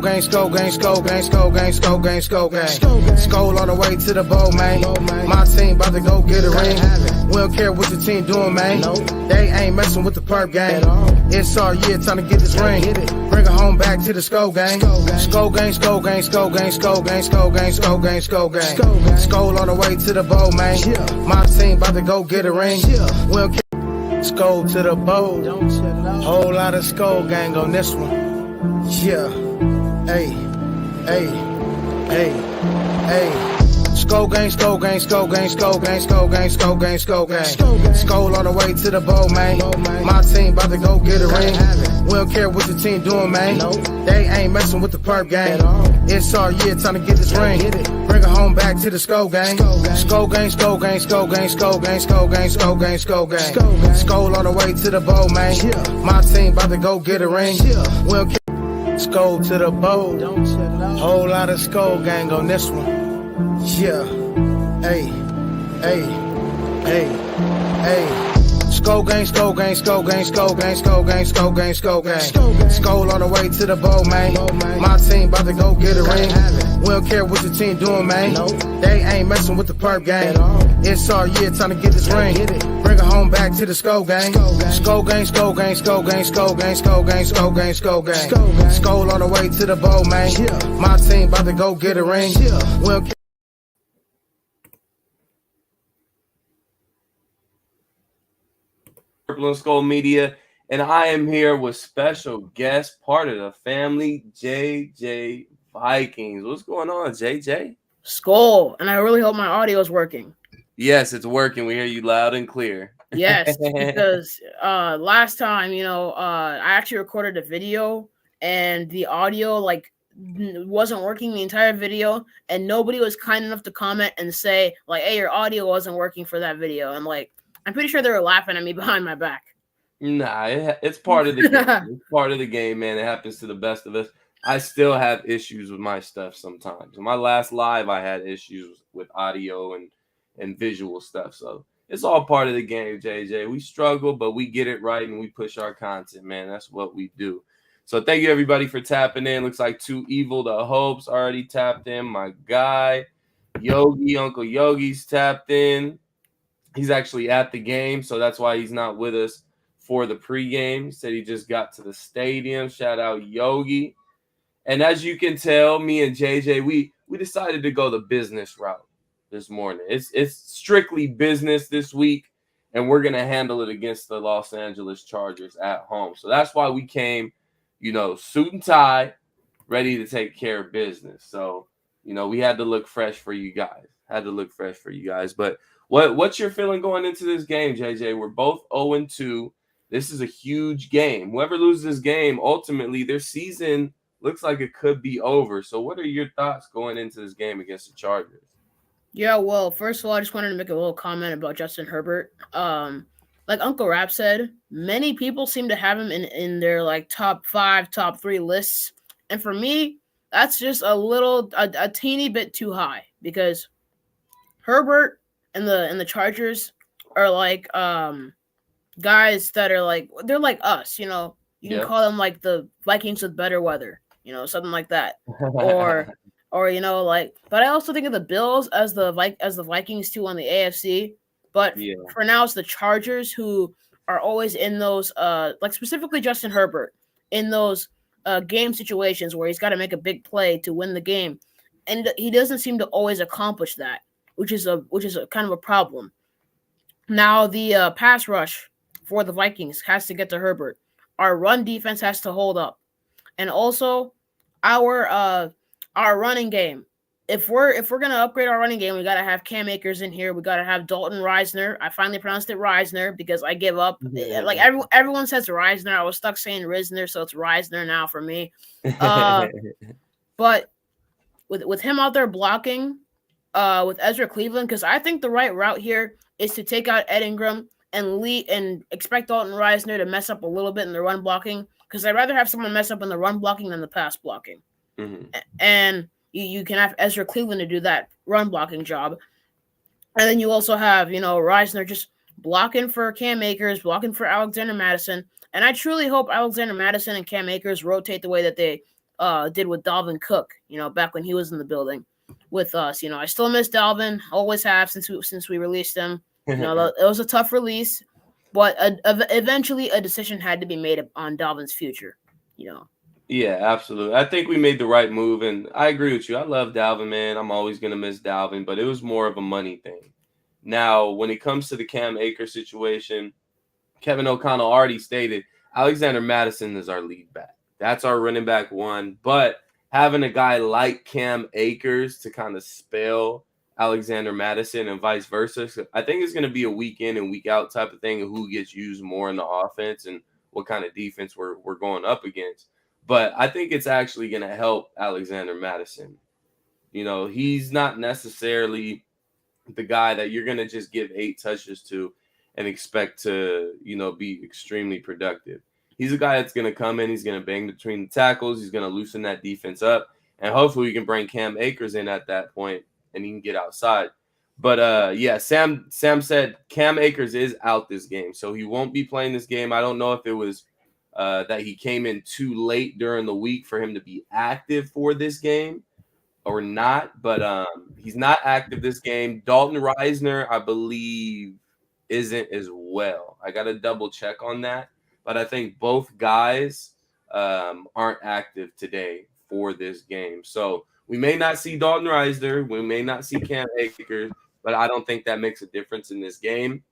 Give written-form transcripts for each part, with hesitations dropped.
Gang, skull, gang, skull, gang, skull, gang, skull, gang, skull, gang. Skull on the way to the bowl, man. My team about to go get a ring. We don't care what the team doing, man. They ain't messing with the perp gang. It's our year, time to get this ring. Bring it home back to the skull gang. Skull gang, skull gang, skull gang, skull gang, skull gang, skull gang, skull gang. Skull on the way to the bowl, man. My team about to go get a ring. We don't care. Skull to the bowl. Whole lot of skull gang on this one. Yeah. Hey, hey, hey, hey. Skull gang, skull gang, skull gang, skull gang, skull gang, skull gang, skull gang. Skull on the way to the bowl, man. My team about to go get a ring. We don't care what the team doing, man. They ain't messing with the perp gang. It's our year, time to get this ring. Bring it home back to the skull gang. Skull gang, skull gang, skull gang, skull gang, skull gang, skull gang, skull gang. Skull on the way to the bowl, man. My team about to go get a ring. We don't care. Skull to the bowl. Whole lot of skull gang on this one. Yeah. Hey, hey, hey, hey. Skull gang, skull gang, skull gang, skull gang, skull gang, skull gang, skull gang. Skull on the way to the bowl, man. My team about to go get a ring. We don't care what the team doing, man. They ain't messing with the perp gang. It's our year, time to get this ring. Bring it home back to the skull gang. Skull gang, skull gang, skull gang, skull gang, skull gang, skull gang, skull gang. Skull on the way to the bowl, man. My team about to go get a ring. We don't care. Purple and Skull Media, and I am here with special guest, part of the family, JJ Vikings. What's going on, JJ? Skull, and I really hope my audio is working. Yes, it's working. We hear you loud and clear. Yes, because last time, I actually recorded a video, and the audio wasn't working the entire video, and nobody was kind enough to comment and say hey, your audio wasn't working for that video. And I'm pretty sure they were laughing at me behind my back. Nah, it's part of the game. It's part of the game, man. It happens to the best of us. I still have issues with my stuff sometimes. In my last live, I had issues with audio and visual stuff. So it's all part of the game, JJ. We struggle, but we get it right and we push our content, man. That's what we do. So thank you, everybody, for tapping in. Looks like Too Evil to Hopes already tapped in. My guy, Yogi, Uncle Yogi's tapped in. He's actually at the game, so that's why he's not with us for the pregame. He said he just got to the stadium. Shout out Yogi. And as you can tell, me and JJ, we decided to go the business route this morning. It's strictly business this week, and we're going to handle it against the Los Angeles Chargers at home. So that's why we came, suit and tie, ready to take care of business. So, we had to look fresh for you guys. But what's your feeling going into this game, JJ? We're both 0-2. This is a huge game. Whoever loses this game, ultimately, their season looks like it could be over. So what are your thoughts going into this game against the Chargers? Yeah, well, first of all, I just wanted to make a little comment about Justin Herbert. Like Uncle Rap said, many people seem to have him in their top 5, top 3 lists. And for me, that's just a teeny bit too high, because Herbert and the Chargers are guys that are they're like us, you can call them the Vikings with better weather, something like that. Or but I also think of the Bills as the Vikings too on the AFC. But for now, it's the Chargers who are always in those specifically Justin Herbert in those game situations where he's got to make a big play to win the game, and he doesn't seem to always accomplish that, which is a kind of a problem. Now the pass rush for the Vikings has to get to Herbert. Our run defense has to hold up, and also our running game. If we're gonna upgrade our running game, we gotta have Cam Akers in here. We gotta have Dalton Reisner. I finally pronounced it Reisner because I give up. Everyone says Reisner. I was stuck saying Risner, so it's Reisner now for me. But with him out there blocking, with Ezra Cleveland, because I think the right route here is to take out Ed Ingram and expect Dalton Reisner to mess up a little bit in the run blocking, because I'd rather have someone mess up in the run blocking than the pass blocking. Mm-hmm. And you can have Ezra Cleveland to do that run blocking job. And then you also have, Reisner just blocking for Cam Akers, blocking for Alexander Mattison. And I truly hope Alexander Mattison and Cam Akers rotate the way that they did with Dalvin Cook, back when he was in the building with us. I still miss Dalvin, always have since we released him. It was a tough release, but eventually a decision had to be made on Dalvin's future. Yeah, absolutely. I think we made the right move, and I agree with you. I love Dalvin, man. I'm always gonna miss Dalvin, but it was more of a money thing. Now, when it comes to the Cam Akers situation, Kevin O'Connell already stated Alexander Mattison is our lead back. That's our running back one. But having a guy like Cam Akers to kind of spell Alexander Mattison and vice versa, I think it's going to be a week in and week out type of thing of who gets used more in the offense and what kind of defense we're going up against. But I think it's actually going to help Alexander Mattison. He's not necessarily the guy that you're going to just give 8 touches to and expect to, be extremely productive. He's a guy that's going to come in, he's going to bang between the tackles, he's going to loosen that defense up, and hopefully we can bring Cam Akers in at that point and he can get outside. But yeah, Sam said Cam Akers is out this game, so he won't be playing this game. I don't know if it was that he came in too late during the week for him to be active for this game or not, but he's not active this game. Dalton Reisner, I believe, isn't as well. I got to double check on that, but I think both guys aren't active today for this game. So we may not see Dalton Reisner, we may not see Cam Akers, but I don't think that makes a difference in this game.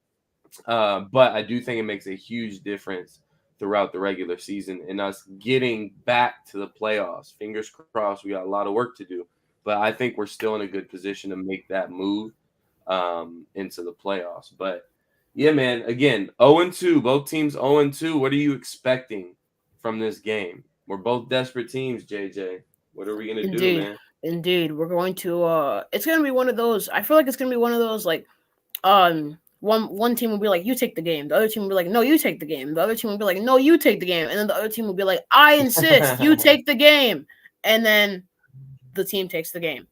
But I do think it makes a huge difference throughout the regular season and us getting back to the playoffs. Fingers crossed, we got a lot of work to do, but I think we're still in a good position to make that move into the playoffs. But yeah, man, again, 0-2, both teams 0-2. What are you expecting from this game? We're both desperate teams, JJ. What are we going to do, man? Indeed. We're going to it's going to be one of those. I feel like it's going to be one of those like one team will be like, you take the game. The other team will be like, no, you take the game. The other team will be like, no, you take the game. And then the other team will be like, I insist, you take the game. And then the team takes the game.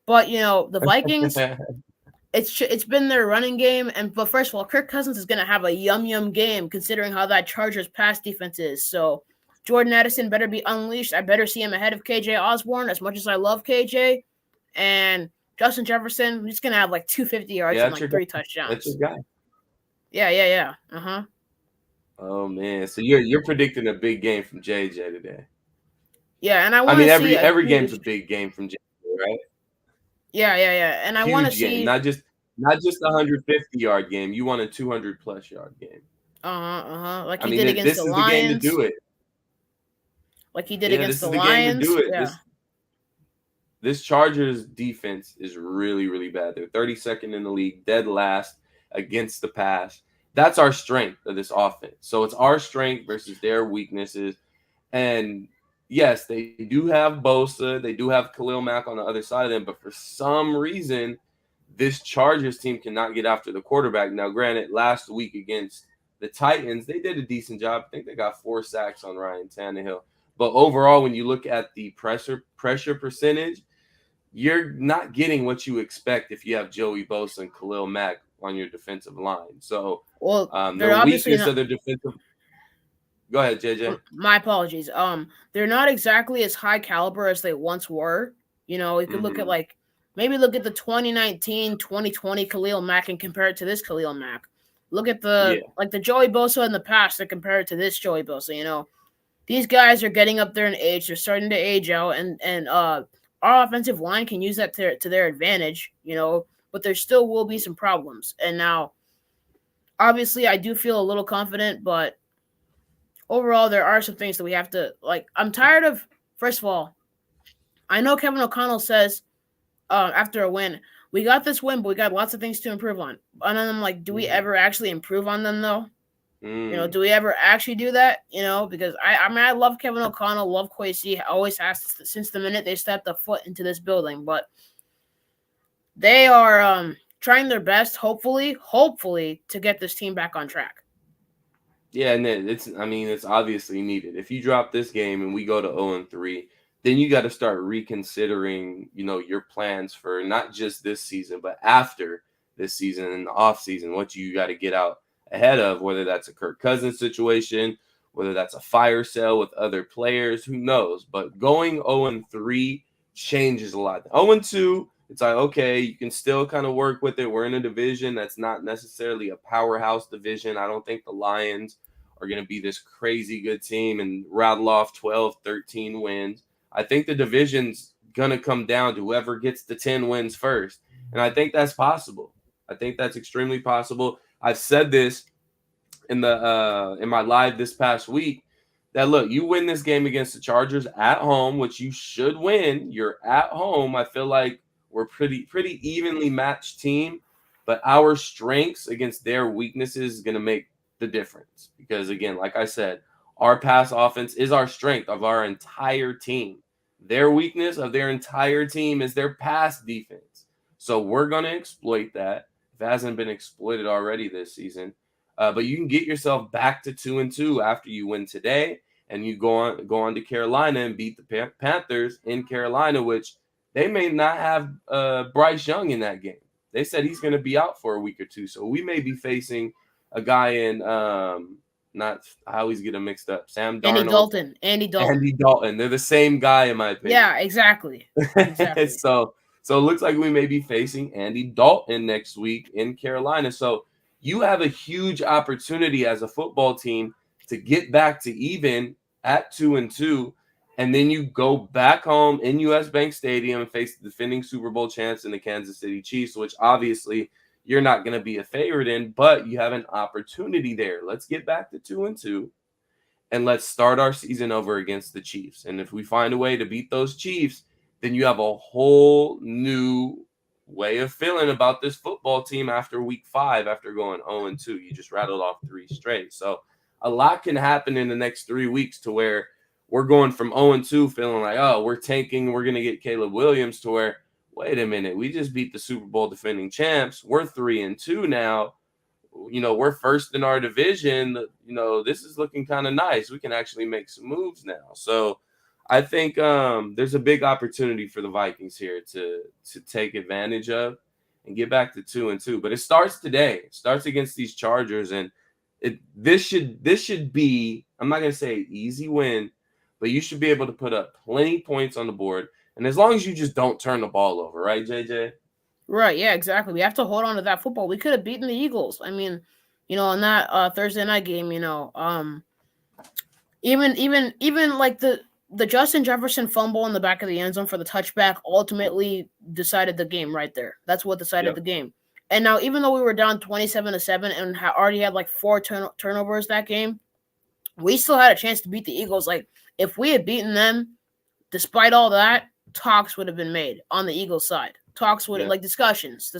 But, the Vikings, it's been their running game. But first of all, Kirk Cousins is going to have a yum game considering how that Chargers pass defense is. So Jordan Addison better be unleashed. I better see him ahead of KJ Osborne as much as I love KJ. And Justin Jefferson, he's going to have like 250 yards and like 3 touchdowns. That's your guy. Yeah. Oh, man. So you're predicting a big game from JJ today. Yeah, and I mean every game's a big game from JJ, right? Yeah. And I want to see not just a 150-yard game. You want a 200+ yard game. Like he did against the Lions. This is the game to do it. Like he did against the Lions. Game to do it. Yeah. This Chargers defense is really, really bad. They're 32nd in the league, dead last against the pass. That's our strength of this offense. So it's our strength versus their weaknesses. And yes, they do have Bosa. They do have Khalil Mack on the other side of them. But for some reason, this Chargers team cannot get after the quarterback. Now, granted, last week against the Titans, they did a decent job. I think they got 4 sacks on Ryan Tannehill. But overall, when you look at the pressure percentage, you're not getting what you expect if you have Joey Bosa and Khalil Mack on your defensive line. So, their weakness of their defensive. Go ahead, JJ. My apologies. They're not exactly as high caliber as they once were. You could look at maybe look at the 2019, 2020 Khalil Mack and compare it to this Khalil Mack. Look at the Joey Bosa in the past and compare it to this Joey Bosa. These guys are getting up there in age. They're starting to age out, and our offensive line can use that to their advantage, but there still will be some problems. And now, obviously, I do feel a little confident, but overall, there are some things that we have to, I'm tired of, first of all, I know Kevin O'Connell says after a win, we got this win, but we got lots of things to improve on. And then I'm like, do we ever actually improve on them, though? Do we ever actually do that? Because I love Kevin O'Connell, love Kwesi, always has since the minute they stepped a foot into this building. But they are trying their best, hopefully, to get this team back on track. Yeah, and it's obviously needed. If you drop this game and we go to 0-3, then you got to start reconsidering, your plans for not just this season, but after this season and the off season, what you got to get out ahead of, whether that's a Kirk Cousins situation, whether that's a fire sale with other players, who knows? But going 0-3 changes a lot. 0-2, it's like, okay, you can still kind of work with it. We're in a division that's not necessarily a powerhouse division. I don't think the Lions are going to be this crazy good team and rattle off 12, 13 wins. I think the division's going to come down to whoever gets the 10 wins first. And I think that's possible. I think that's extremely possible. I've said this in my live this past week that, look, you win this game against the Chargers at home, which you should win. You're at home. I feel like we're pretty evenly matched team, but our strengths against their weaknesses is going to make the difference. Because again, like I said, our pass offense is our strength of our entire team. Their weakness of their entire team is their pass defense. So we're going to exploit that. If it hasn't been exploited already this season. But you can get yourself back to 2-2 after you win today, and you go on to Carolina and beat the Panthers in Carolina, which they may not have Bryce Young in that game. They said he's going to be out for a week or two, so we may be facing a guy in I always get them mixed up. Sam Darnold, Andy Dalton. They're the same guy in my opinion. Yeah, exactly. So it looks like we may be facing Andy Dalton next week in Carolina. So you have a huge opportunity as a football team to get back to even at 2-2, and then you go back home in US Bank Stadium and face the defending Super Bowl champs in the Kansas City Chiefs, which obviously you're not going to be a favorite in, but you have an opportunity there. Let's get back to 2-2, and let's start our season over against the Chiefs. And if we find a way to beat those Chiefs, then you have a whole new way of feeling about this football team after week 5, after going 0-2. You just rattled off 3 straight. So a lot can happen in the next 3 weeks to where we're going from 0-2 feeling like, oh, we're tanking, we're going to get Caleb Williams, to where, wait a minute, we just beat the Super Bowl defending champs. We're 3-2 now. We're first in our division. This is looking kind of nice. We can actually make some moves now. So I think there's a big opportunity for the Vikings here to take advantage of and get back to 2-2. But it starts today. It starts against these Chargers, and this should be, I'm not going to say an easy win, but you should be able to put up plenty points on the board. And as long as you just don't turn the ball over, right, JJ? Right, yeah, exactly. We have to hold on to that football. We could have beaten the Eagles. I mean, in that Thursday night game, even like the Justin Jefferson fumble in the back of the end zone for the touchback ultimately decided the game right there. That's what decided the game. And now, even though we were down 27-7 and already had like 4 turnovers that game, we still had a chance to beat the Eagles. Like, if we had beaten them, despite all that, talks would have been made on the Eagles side. Talks would like discussions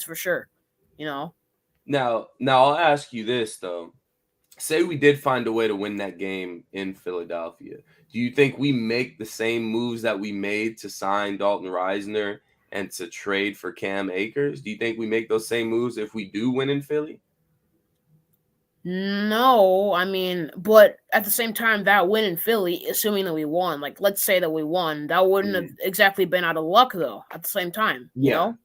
for sure. Now I'll ask you this though. Say we did find a way to win that game in Philadelphia. Do you think we make the same moves that we made to sign Dalton Reisner and to trade for Cam Akers? Do you think we make those same moves if we do win in Philly? No, I mean, but at the same time, that win in Philly, assuming that we won, like, let's say that we won, that wouldn't have exactly been out of luck, though, at the same time, you know?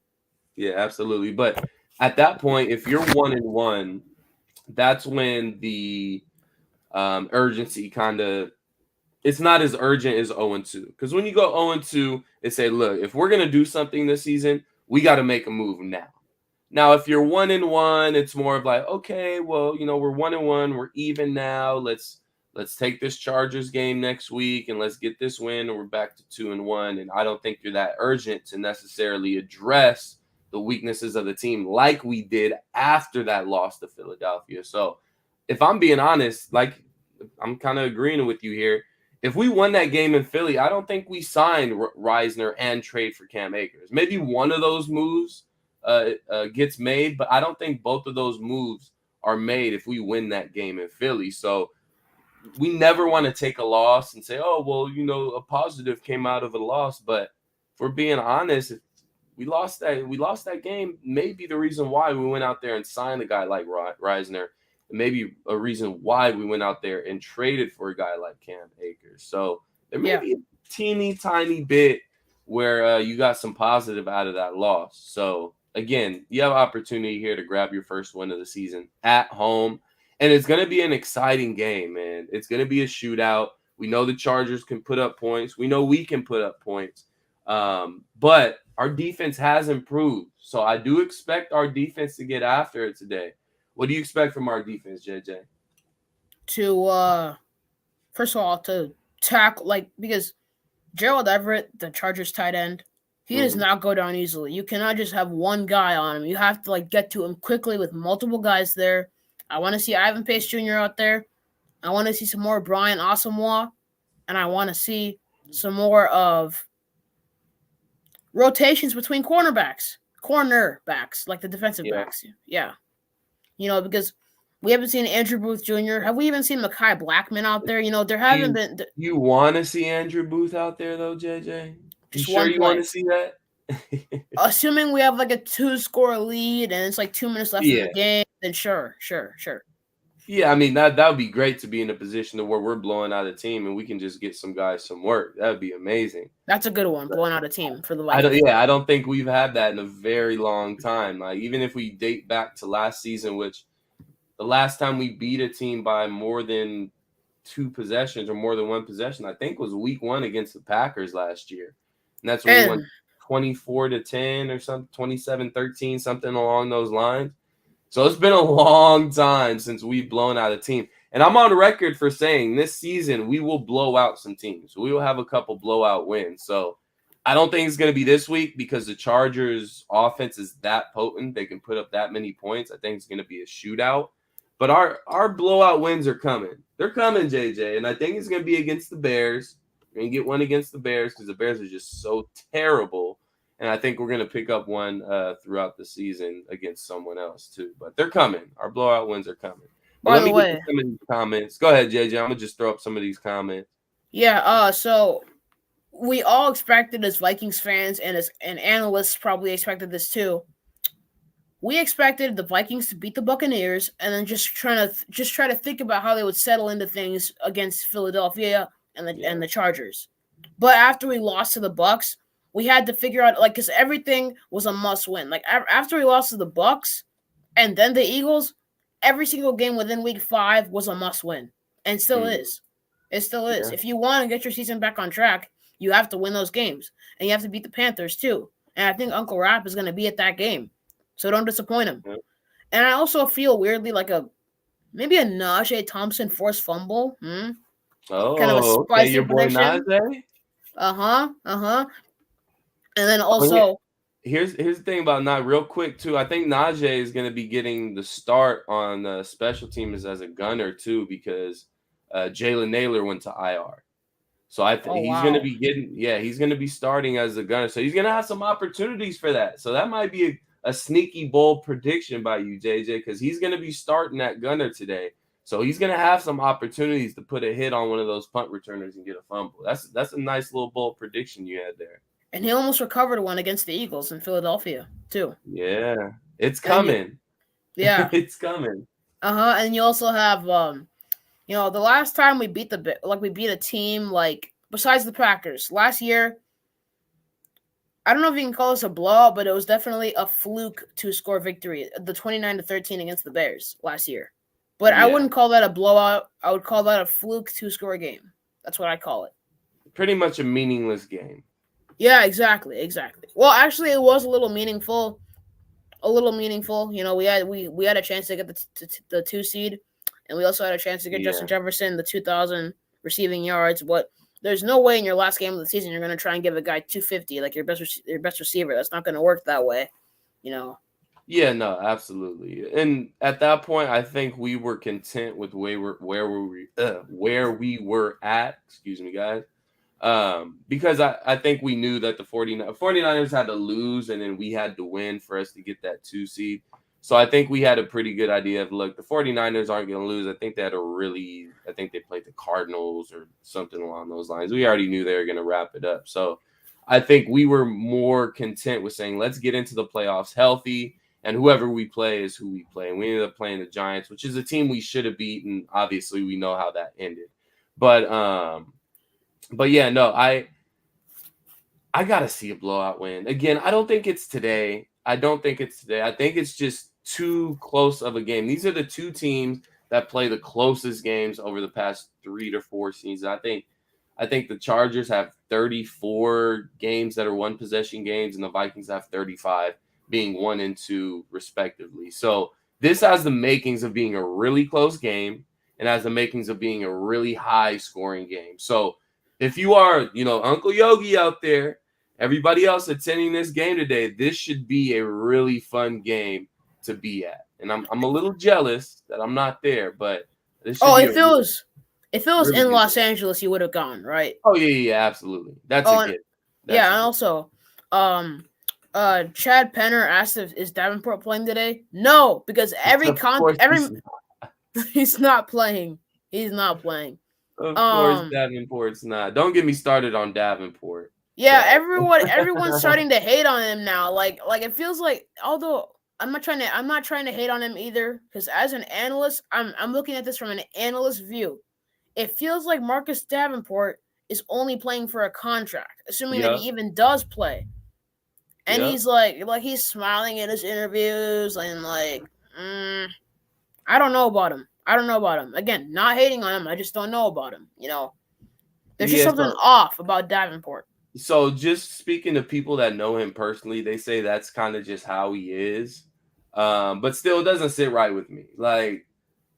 Yeah, absolutely. But at that point, if you're 1-1, that's when the urgency kind of, it's not as urgent as 0-2. Because when you go 0-2, it say, look, if we're going to do something this season, we got to make a move now. Now, if you're 1-1, it's more of like, okay, well, we're 1-1, we're even now. Let's take this Chargers game next week and let's get this win, and we're back to 2-1. And I don't think you're that urgent to necessarily address the weaknesses of the team like we did after that loss to Philadelphia. So, if I'm being honest, like, I'm kind of agreeing with you here. If we won that game in Philly, I don't think we signed Reisner and trade for Cam Akers. Maybe one of those moves gets made, but I don't think both of those moves are made if we win that game in Philly. So we never want to take a loss and say, oh, well, a positive came out of a loss. But if we're being honest, if we lost that game, maybe the reason why we went out there and signed a guy like Reisner, and maybe a reason why we went out there and traded for a guy like Cam Akers. So there may be a teeny tiny bit where you got some positive out of that loss. So again, you have opportunity here to grab your first win of the season at home. And it's going to be an exciting game, man. It's going to be a shootout. We know the Chargers can put up points. We know we can put up points. But our defense has improved. So I do expect our defense to get after it today. What do you expect from our defense, JJ? To first of all, to tackle, because Gerald Everett, the Chargers tight end, he does not go down easily. You cannot just have one guy on him. You have to get to him quickly with multiple guys there. I want to see Ivan Pace Jr. out there. I want to see some more Brian Asamoah, and I want to see some more of rotations between cornerbacks, like the defensive backs. Yeah. Because we haven't seen Andrew Booth Jr. Have we even seen Mekhi Blackman out there? There haven't been. You want to see Andrew Booth out there, though, JJ? Just you sure you want to see that? Assuming we have a 2-score lead and it's 2 minutes left in the game, then sure. Yeah, I mean, that would be great to be in a position to where we're blowing out a team and we can just get some guys some work. That would be amazing. That's a good one, blowing out a team for the Vikings. I don't think we've had that in a very long time. Even if we date back to last season, which the last time we beat a team by more than 2 possessions or more than 1 possession, I think was week 1 against the Packers last year. And that's when we went 24-10 or something, 27-13, something along those lines. So it's been a long time since we've blown out a team. And I'm on record for saying this season we will blow out some teams. We will have a couple blowout wins. So I don't think it's going to be this week because the Chargers' offense is that potent. They can put up that many points. I think it's going to be a shootout. But our blowout wins are coming. They're coming, JJ. And I think it's going to be against the Bears. We're going to get one against the Bears because the Bears are just so terrible. And I think we're going to pick up one throughout the season against someone else, too. But they're coming. Our blowout wins are coming. But By the way, get some of these comments. Go ahead, JJ. I'm going to just throw up some of these comments. Yeah, so we all expected as Vikings fans and analysts probably expected this, too. We expected the Vikings to beat the Buccaneers and then just try to think about how they would settle into things against Philadelphia and the Chargers. But after we lost to the Bucs, we had to figure out, because everything was a must-win. After we lost to the Bucs and then the Eagles, every single game within Week 5 was a must-win, and still is. It still is. Yeah. If you want to get your season back on track, you have to win those games, and you have to beat the Panthers too. And I think Uncle Rap is going to be at that game, so don't disappoint him. Yeah. And I also feel weirdly maybe a Najee Thompson forced fumble. Oh, kind of a spicy your boy Najee. And then also, here's the thing about Najee, real quick too. I think Najee is going to be getting the start on special teams as a gunner too, because Jalen Naylor went to IR. So I think he's going to be he's going to be starting as a gunner. So he's going to have some opportunities for that. So that might be a sneaky bold prediction by you, JJ, because he's going to be starting at gunner today. So he's going to have some opportunities to put a hit on one of those punt returners and get a fumble. That's a nice little bold prediction you had there. And he almost recovered one against the Eagles in Philadelphia, too. Yeah. It's coming. It's coming. And you also have, the last time we beat we beat a team, besides the Packers, last year, I don't know if you can call this a blowout, but it was definitely a fluke 2-score victory, the 29-13 against the Bears last year. But I wouldn't call that a blowout. I would call that a fluke 2-score game. That's what I call it. Pretty much a meaningless game. Yeah, exactly. Well, actually, it was a little meaningful. We had a chance to get the 2 seed, and we also had a chance to get Justin Jefferson the 2,000 receiving yards. But there's no way in your last game of the season you're going to try and give a guy 250 like your best receiver. That's not going to work that way, Yeah, no, absolutely. And at that point, I think we were content with where we were at. Excuse me, guys. Because I think we knew that the 49ers had to lose and then we had to win for us to get that 2 seed. So I think we had a pretty good idea of, look, the 49ers aren't going to lose. I think they played the Cardinals or something along those lines. We already knew they were going to wrap it up. So I think we were more content with saying, let's get into the playoffs healthy, and whoever we play is who we play. And we ended up playing the Giants, which is a team we should have beaten. Obviously, we know how that ended. But yeah, no, I got to see a blowout win. Again, I don't think it's today. I think it's just too close of a game. These are the 2 teams that play the closest games over the past 3 to 4 seasons. I think the Chargers have 34 games that are one possession games, and the Vikings have 35, being 1 and 2 respectively. So this has the makings of being a really close game and has the makings of being a really high scoring game. So if you are, Uncle Yogi out there, everybody else attending this game today, this should be a really fun game to be at. And I'm a little jealous that I'm not there, but this should be if it was really in good Los game. Angeles, you would have gone, right? Oh yeah, absolutely. That's a gift. And also, Chad Penner asked if is Davenport playing today? No, because he's not playing. He's not playing. Of course, Davenport's not. Don't get me started on Davenport. Yeah, everyone's starting to hate on him now. Like it feels like, although I'm not trying to hate on him either, because as an analyst, I'm looking at this from an analyst view. It feels like Marcus Davenport is only playing for a contract, assuming that he even does play. And he's he's smiling in his interviews and I don't know about him. Again, not hating on him. I just don't know about him. There's just something off about Davenport. So just speaking to people that know him personally, they say that's kind of just how he is. But still, it doesn't sit right with me. Like,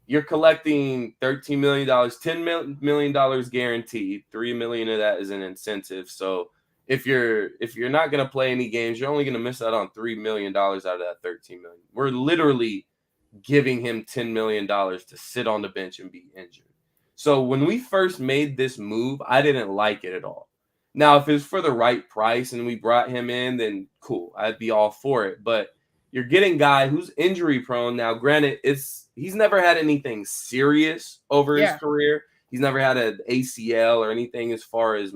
you're collecting $13 million, $10 million guaranteed. $3 million of that is an incentive. So if you're not going to play any games, you're only going to miss out on $3 million out of that $13 million. We're literally giving him $10 million to sit on the bench and be injured. So when we first made this move, I didn't like it at all. Now, if it's for the right price and we brought him in, then cool. I'd be all for it. But you're getting a guy who's injury prone. Now, granted, he's never had anything serious over his career. He's never had an ACL or anything as far as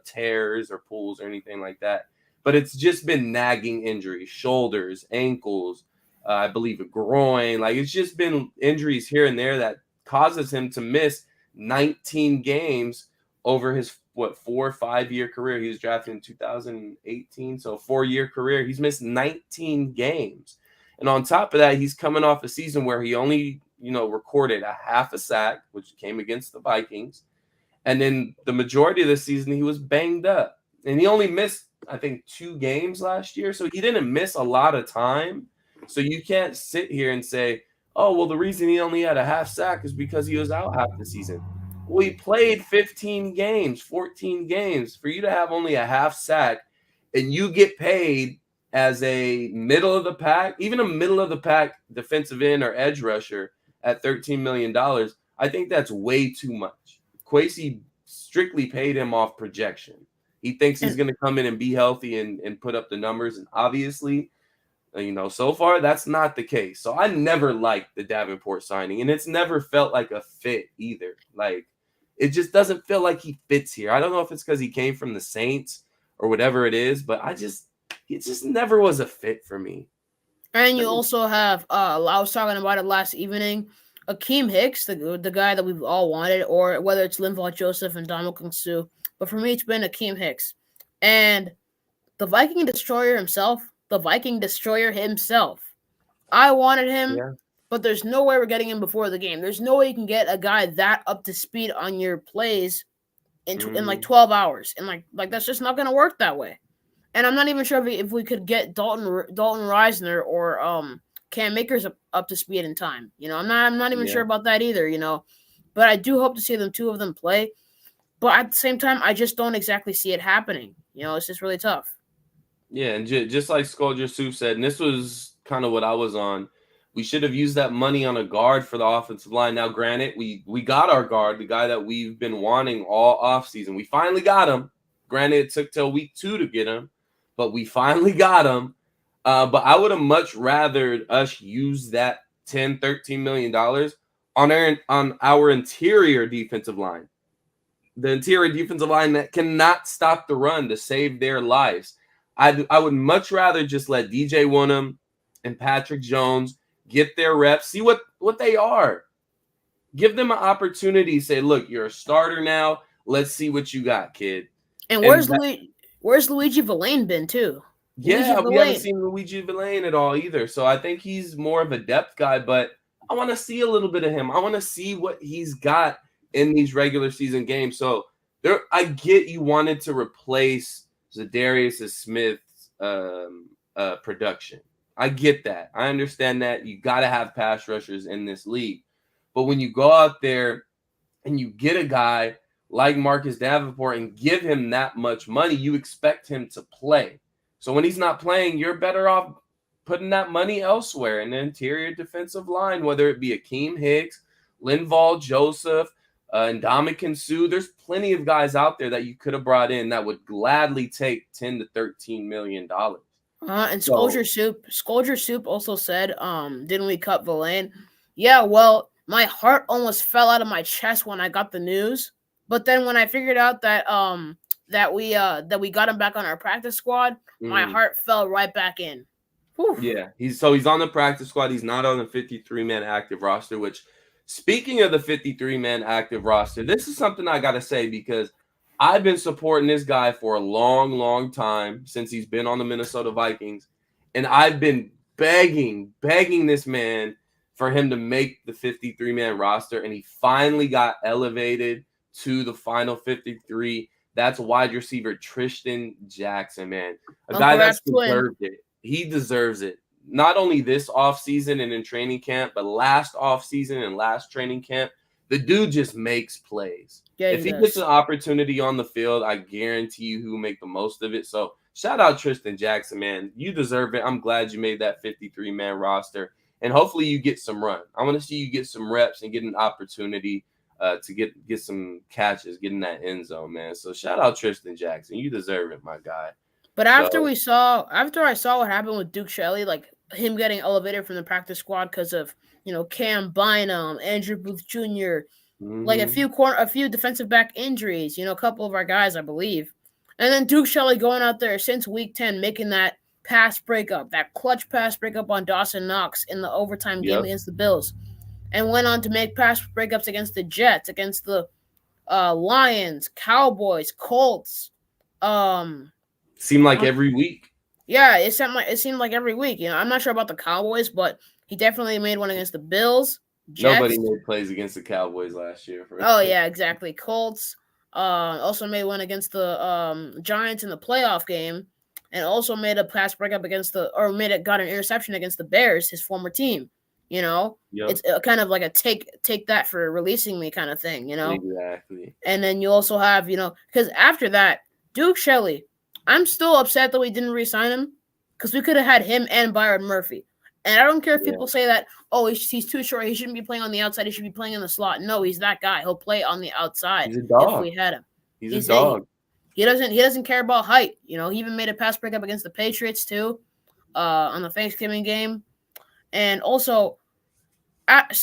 tears or pulls or anything like that. But it's just been nagging injuries, shoulders, ankles, I believe a groin. Like, it's just been injuries here and there that causes him to miss 19 games over his 4 or 5 year career. He was drafted in 2018, so 4-year career. He's missed 19 games, and on top of that, he's coming off a season where he only recorded a half a sack, which came against the Vikings, and then the majority of the season he was banged up, and he only missed I think 2 games last year, so he didn't miss a lot of time. So you can't sit here and say, oh well, the reason he only had a half sack is because he was out half the season. Well, he played 15 games, 14 games. For you to have only a half sack and you get paid as a middle of the pack, even a middle of the pack defensive end or edge rusher at $13 million, I think that's way too much. Kwesi strictly paid him off projection. He thinks he's going to come in and be healthy and put up the numbers. And obviously, so far that's not the case. So I never liked the Davenport signing, and it's never felt like a fit either. Like, it just doesn't feel like he fits here. I don't know if it's because he came from the Saints or whatever it is, but it just never was a fit for me. And you also have, I was talking about it last evening, Akeem Hicks, the guy that we've all wanted, or whether it's Linval Joseph and Ndamukong Suh. But for me, it's been Akeem Hicks. And the Viking Destroyer himself, I wanted him. Yeah. But there's no way we're getting him before the game. There's no way you can get a guy that up to speed on your plays in 12 hours. And like that's just not going to work that way. And I'm not even sure if we could get Dalton Reisner or Cam Akers up to speed in time. I'm not even sure about that either. But I do hope to see two of them play. But at the same time, I just don't exactly see it happening. It's just really tough. Yeah, and just like Skolder Soup said, and this was kind of what I was on. We should have used that money on a guard for the offensive line. Now, granted, we got our guard, the guy that we've been wanting all offseason. We finally got him. Granted, it took till week 2 to get him, but we finally got him. But I would have much rather us use that $10, $13 million on our interior defensive line. The interior defensive line that cannot stop the run to save their lives. I would much rather just let DJ Wonnum and Patrick Jones get their reps, see what they are. Give them an opportunity. Say, look, you're a starter now. Let's see what you got, kid. And where's Luigi Villain been too? Yeah, we haven't seen Luigi Villain at all either. So I think he's more of a depth guy. But I want to see a little bit of him. I want to see what he's got in these regular season games. So I get you wanted to replace Zadarius Smith's production. I get that. I understand that. You got to have pass rushers in this league. But when you go out there and you get a guy like Marcus Davenport and give him that much money, you expect him to play. So when he's not playing, you're better off putting that money elsewhere in the interior defensive line, whether it be Akeem Hicks, Linval Joseph, and Ndamukong Suh. There's plenty of guys out there that you could have brought in that would gladly take $10 to $13 million. And Scolger Soup also said, didn't we cut Villain? Yeah, well, my heart almost fell out of my chest when I got the news. But then when I figured out that that we got him back on our practice squad, my heart fell right back in. Whew. Yeah, he's on the practice squad. He's not on the 53-man active roster, which, speaking of the 53-man active roster, this is something I got to say because I've been supporting this guy for a long, long time since he's been on the Minnesota Vikings, and I've been begging this man for him to make the 53-man roster, and he finally got elevated to the final 53. That's wide receiver Tristan Jackson, man. A guy that's deserved it. He deserves it. Not only this offseason and in training camp, but last offseason and last training camp. The dude just makes plays. Yeah, if he gets an opportunity on the field, I guarantee you he will make the most of it. So shout out Tristan Jackson, man. You deserve it. I'm glad you made that 53-man roster. And hopefully you get some run. I want to see you get some reps and get an opportunity to get some catches, get in that end zone, man. So shout out Tristan Jackson. You deserve it, my guy. But after I saw what happened with Duke Shelley, like him getting elevated from the practice squad because of CamBynum, Andrew Booth Jr., like a few defensive back injuries, a couple of our guys, I believe, and then Duke Shelley going out there since week 10, making that pass breakup, that clutch pass breakup on Dawson Knox in the overtime game against the Bills, and went on to make pass breakups against the Jets, against the Lions, Cowboys, Colts. Seemed like every week. Yeah, it seemed like every week. I'm not sure about the Cowboys, but he definitely made one against the Bills. Jets. Nobody made plays against the Cowboys last year. Yeah, exactly. Colts also made one against the Giants in the playoff game, and also made a pass breakup got an interception against the Bears, his former team. It's kind of like a take that for releasing me kind of thing. Exactly. And then you also have because after that, Duke Shelley. I'm still upset that we didn't re-sign him because we could have had him and Byron Murphy. And I don't care if people say that, he's too short, he shouldn't be playing on the outside, he should be playing in the slot. No, he's that guy. He'll play on the outside. He's a dog. If we had him. He's a dog. He doesn't care about height. He even made a pass breakup against the Patriots too, on the Thanksgiving game. And also,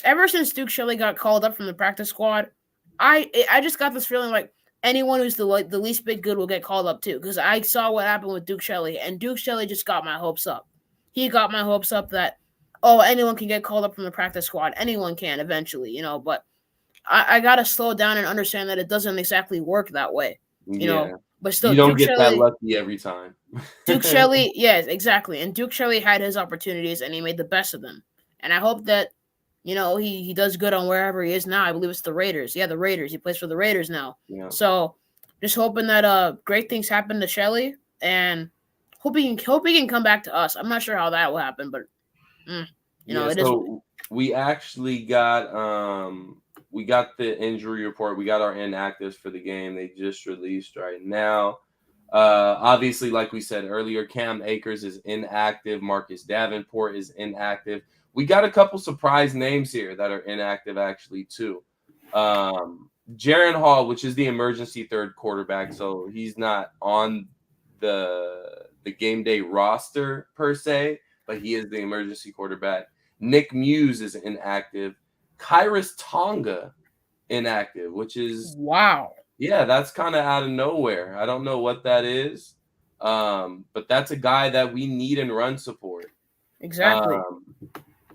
ever since Duke Shelley got called up from the practice squad, I just got this feeling like anyone who's the least bit good will get called up too, because I saw what happened with Duke Shelley, and Duke Shelley just got my hopes up. He got my hopes up that, anyone can get called up from the practice squad. Anyone can eventually, but I got to slow down and understand that it doesn't exactly work that way, But still, you don't get that lucky every time. Duke Shelley, yes, exactly. And Duke Shelley had his opportunities, and he made the best of them. And I hope that, he does good on wherever he is now. I believe it's the Raiders. Yeah, the Raiders. He plays for the Raiders now. Yeah. So just hoping that great things happen to Shelley, and hope he can come back to us. I'm not sure how that will happen, but it is. We actually got the injury report. We got our inactives for the game. They just released right now. Obviously, like we said earlier, Cam Akers is inactive. Marcus Davenport is inactive. We got a couple surprise names here that are inactive actually too. Jaron Hall, which is the emergency third quarterback, so he's not on the game day roster per se, but he is the emergency quarterback. Nick Muse is inactive. Kyrus Tonga inactive, which is wow. Yeah, that's kind of out of nowhere. I don't know what that is, but that's a guy that we need in run support. Exactly.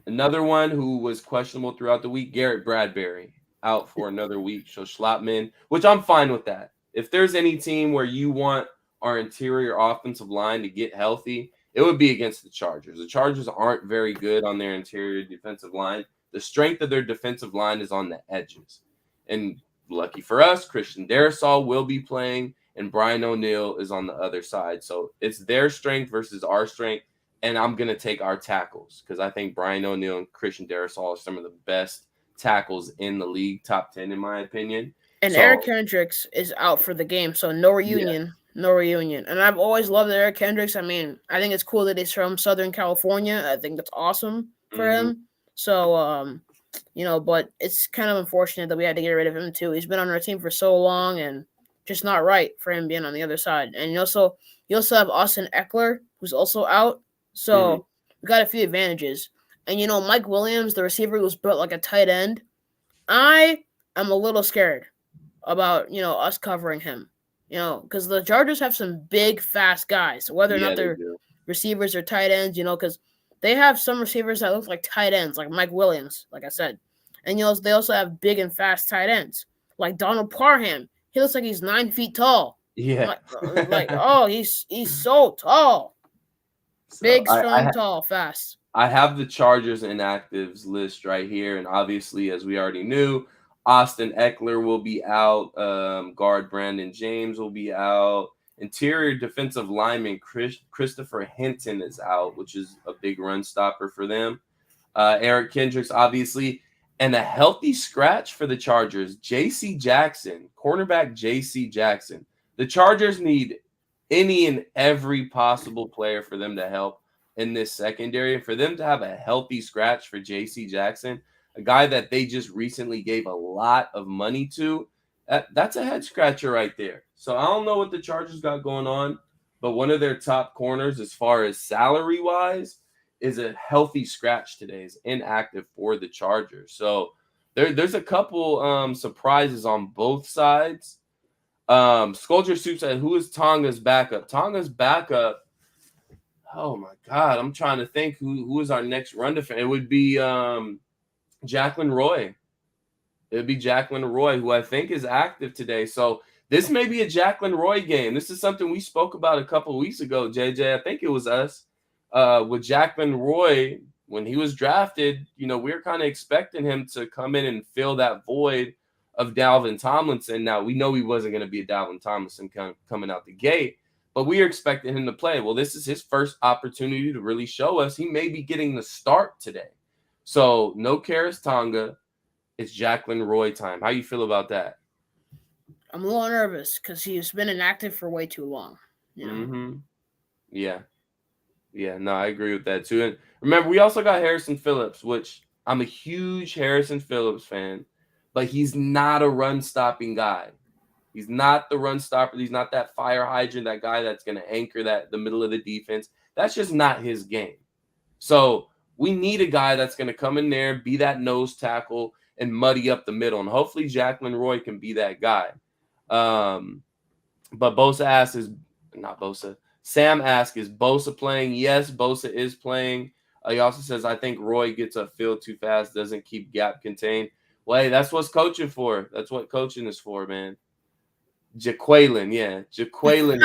Another one who was questionable throughout the week, Garrett Bradbury, out for another week. So Schlappman, which I'm fine with that. If there's any team where you want our interior offensive line to get healthy, it would be against the Chargers. The Chargers aren't very good on their interior defensive line. The strength of their defensive line is on the edges. And lucky for us, Christian Darrisaw will be playing, and Brian O'Neill is on the other side. So it's their strength versus our strength, and I'm going to take our tackles because I think Brian O'Neill and Christian Darrisaw are some of the best tackles in the league, top 10 in my opinion. And Eric Kendricks is out for the game, so no reunion. Yeah. No reunion. And I've always loved Eric Kendricks. I mean, I think it's cool that he's from Southern California. I think that's awesome for him. So, but it's kind of unfortunate that we had to get rid of him too. He's been on our team for so long and just not right for him being on the other side. And you also have Austin Eckler, who's also out. So we got a few advantages. And, Mike Williams, the receiver, was built like a tight end. I am a little scared about, us covering him. Because the Chargers have some big, fast guys. Whether or not they're receivers or tight ends, because they have some receivers that look like tight ends, like Mike Williams, like I said. And, they also have big and fast tight ends, like Donald Parham. He looks like he's 9 feet tall. Yeah. He's so tall. Big, strong, tall, fast. I have the Chargers inactives list right here. And obviously, as we already knew, Austin Eckler will be out. Guard Brandon James will be out. Interior defensive lineman Christopher Hinton is out, which is a big run stopper for them. Eric Kendricks, obviously. And a healthy scratch for the Chargers, J.C. Jackson, cornerback J.C. Jackson. The Chargers need any and every possible player for them to help in this secondary. For them to have a healthy scratch for J.C. Jackson, a guy that they just recently gave a lot of money to, that's a head scratcher right there. So I don't know what the Chargers got going on, but one of their top corners as far as salary-wise is a healthy scratch today, is inactive for the Chargers. So there's a couple surprises on both sides. Sculpture Soup said, who is Tonga's backup? Tonga's backup, oh my God, I'm trying to think who is our next run defender. It would be Jacqueline Roy. It would be Jacqueline Roy, who I think is active today. So this may be a Jacqueline Roy game. This is something we spoke about a couple of weeks ago, JJ. I think it was us. With Jacqueline Roy, when he was drafted, we were kind of expecting him to come in and fill that void of Dalvin Tomlinson. Now, we know he wasn't going to be a Dalvin Tomlinson coming out the gate, but we are expecting him to play. Well, this is his first opportunity to really show us he may be getting the start today. So no Karis Tonga. It's Jacqueline Roy time. How you feel about that? I'm a little nervous because he's been inactive for way too long. Yeah. Yeah, no, I agree with that too. And remember, we also got Harrison Phillips, which I'm a huge Harrison Phillips fan, but he's not a run-stopping guy. He's not the run stopper. He's not that fire hydrant, that guy that's going to anchor the middle of the defense. That's just not his game. So we need a guy that's going to come in there, be that nose tackle, and muddy up the middle. And hopefully Jacqueline Roy can be that guy. But Bosa asks, Sam asks, is Bosa playing? Yes, Bosa is playing. He also says, I think Roy gets upfield too fast, doesn't keep gap contained. Well, hey, that's what's coaching for. That's what coaching is for, man. Jaqueline Roy. Yeah. Jaqueline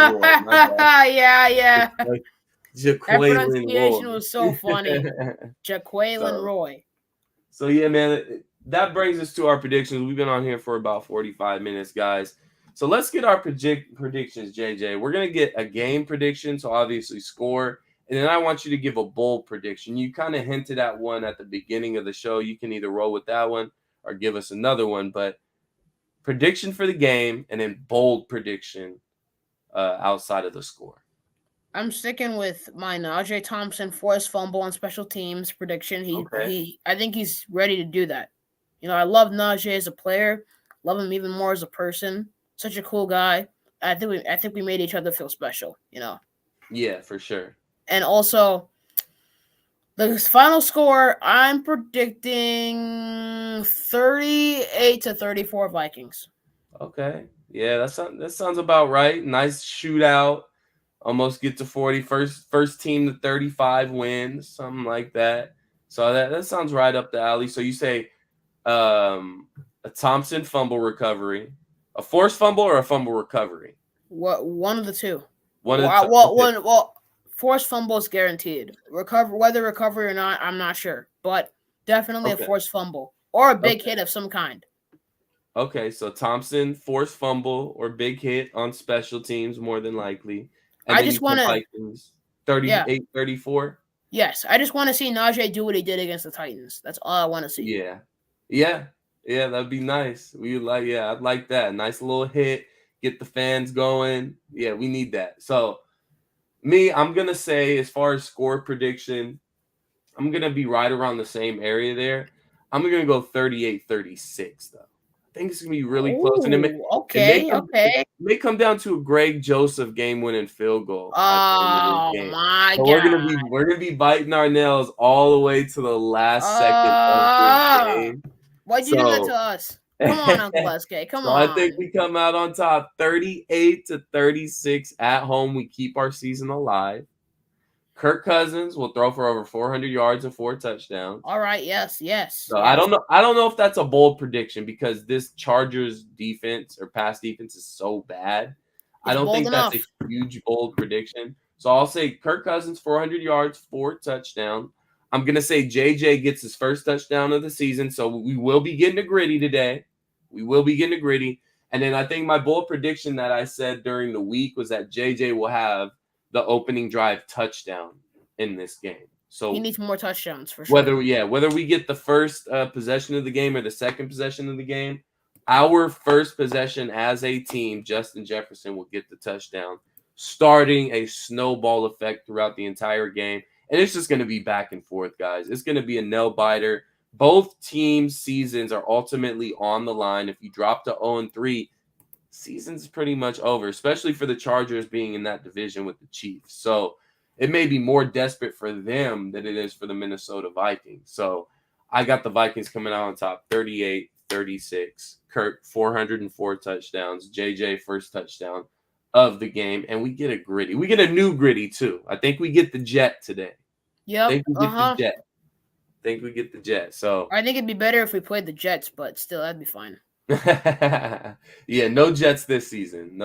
That pronunciation Roy. was so funny. Jaqueline Roy. So, yeah, man, that brings us to our predictions. We've been on here for about 45 minutes, guys. So let's get our predictions, JJ. We're going to get a game prediction, so obviously score. And then I want you to give a bold prediction. You kind of hinted at one at the beginning of the show. You can either roll with that one or give us another one. But prediction for the game and then bold prediction outside of the score. I'm sticking with my Najee Thompson forced fumble on special teams prediction. I think he's ready to do that. I love Najee as a player. Love him even more as a person. Such a cool guy. I think we made each other feel special, Yeah, for sure. And also, the final score, I'm predicting 38-34 Vikings. Okay. Yeah, that sounds about right. Nice shootout. Almost get to 40. First team to 35 wins, something like that. So that sounds right up the alley. So you say a Thompson fumble recovery, a forced fumble or a fumble recovery? What, one of the two. Well, forced fumble is guaranteed. Whether recovery or not, I'm not sure. But Definitely Okay. a forced fumble or a big Okay. hit of some kind. Okay, so Thompson forced fumble or big hit on special teams more than likely. And I then you just put want to, Vikings yeah, 38-34. yes. I just want to see Najee do what he did against the Titans. That's all I want to see. Yeah. That'd be nice. I'd like that. Nice little hit, get the fans going. Yeah, we need that. So I'm gonna say, as far as score prediction, I'm gonna be right around the same area there. I'm gonna go 38-36 though. I think it's gonna be really close, and Okay. it may come down to a Greg Joseph game-winning field goal at the end of Oh this game. my So God. we're gonna be biting our nails all the way to the last second of this game. Why'd you do that to us? Come on, Uncle SK. Come So on. I think we come out on top 38-36 at home. We keep our season alive. Kirk Cousins will throw for over 400 yards and 4 touchdowns. All right. Yes. So I don't know if that's a bold prediction because this Chargers defense or pass defense is so bad. I don't think that's a huge bold prediction. So I'll say Kirk Cousins 400 yards, 4 touchdowns. I'm going to say JJ gets his first touchdown of the season. So we will be getting a gritty today. And then I think my bold prediction that I said during the week was that JJ will have the opening drive touchdown in this game. So he needs more touchdowns for sure. Whether we get the first possession of the game or the second possession of the game, our first possession as a team, Justin Jefferson will get the touchdown, starting a snowball effect throughout the entire game. And it's just going to be back and forth, guys. It's going to be a nail biter. Both teams' seasons are ultimately on the line. If you drop to 0-3, season's pretty much over, especially for the Chargers being in that division with the Chiefs. So it may be more desperate for them than it is for the Minnesota Vikings. So I got the Vikings coming out on top 38-36. Kirk, 404 touchdowns. JJ, first touchdown of the game. And we get a gritty. We get a new gritty, too. I think we get the Jet today. Yep. I think we get the Jet. So I think it'd be better if we played the Jets, but still, that'd be fine. Yeah, no Jets this season.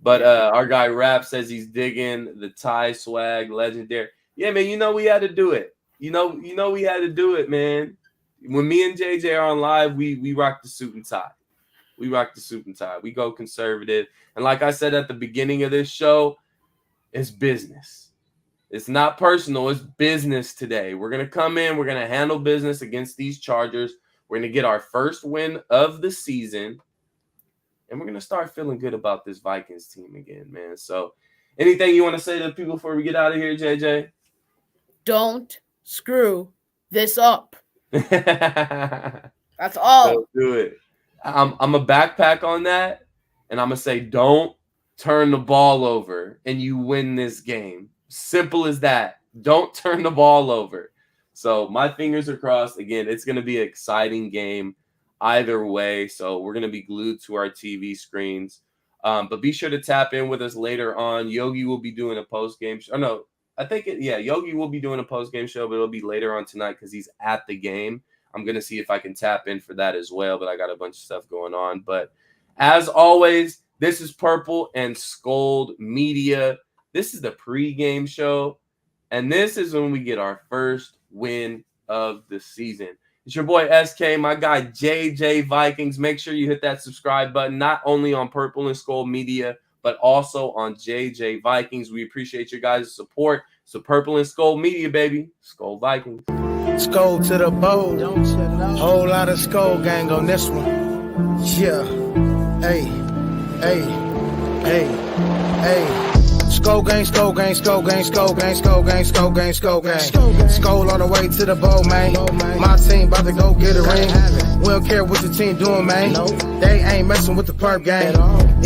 But our guy Rap says he's digging the tie swag, legendary. Yeah, man, we had to do it. We had to do it, man. When me and JJ are on live, we rock the suit and tie. We go conservative. And like I said at the beginning of this show, it's business. It's not personal. It's business today. We're going to come in. We're going to handle business against these Chargers. We're going to get our first win of the season. And we're going to start feeling good about this Vikings team again, man. So anything you want to say to the people before we get out of here, JJ? Don't screw this up. That's all. Don't do it. I'm a backpack on that. And I'm going to say, don't turn the ball over and you win this game. Simple as that. Don't turn the ball over. So my fingers are crossed. Again, it's going to be an exciting game either way. So we're going to be glued to our TV screens. But be sure to tap in with us later on. Yogi will be doing a post-game show. No, Yogi will be doing a post-game show, but it'll be later on tonight because he's at the game. I'm going to see if I can tap in for that as well, but I got a bunch of stuff going on. But as always, this is Purple and Scold Media. This is the pregame show, and this is when we get our first win of the season. It's your boy SK, my guy JJ Vikings. Make sure you hit that subscribe button, not only on Purple and Skull Media, but also on JJ Vikings. We appreciate your guys' support. So Purple and Skull Media, baby. Skull Vikings. Skull to the bowl. Whole lot of Skull gang on this one. Yeah. Hey. Skull gang, skull gang, skull gang, skull gang, skull gang, skull gang, skull gang. Skull on the way to the bowl, man. My team about to go get a ring. We don't care what your team doing, man. They ain't messing with the perp game.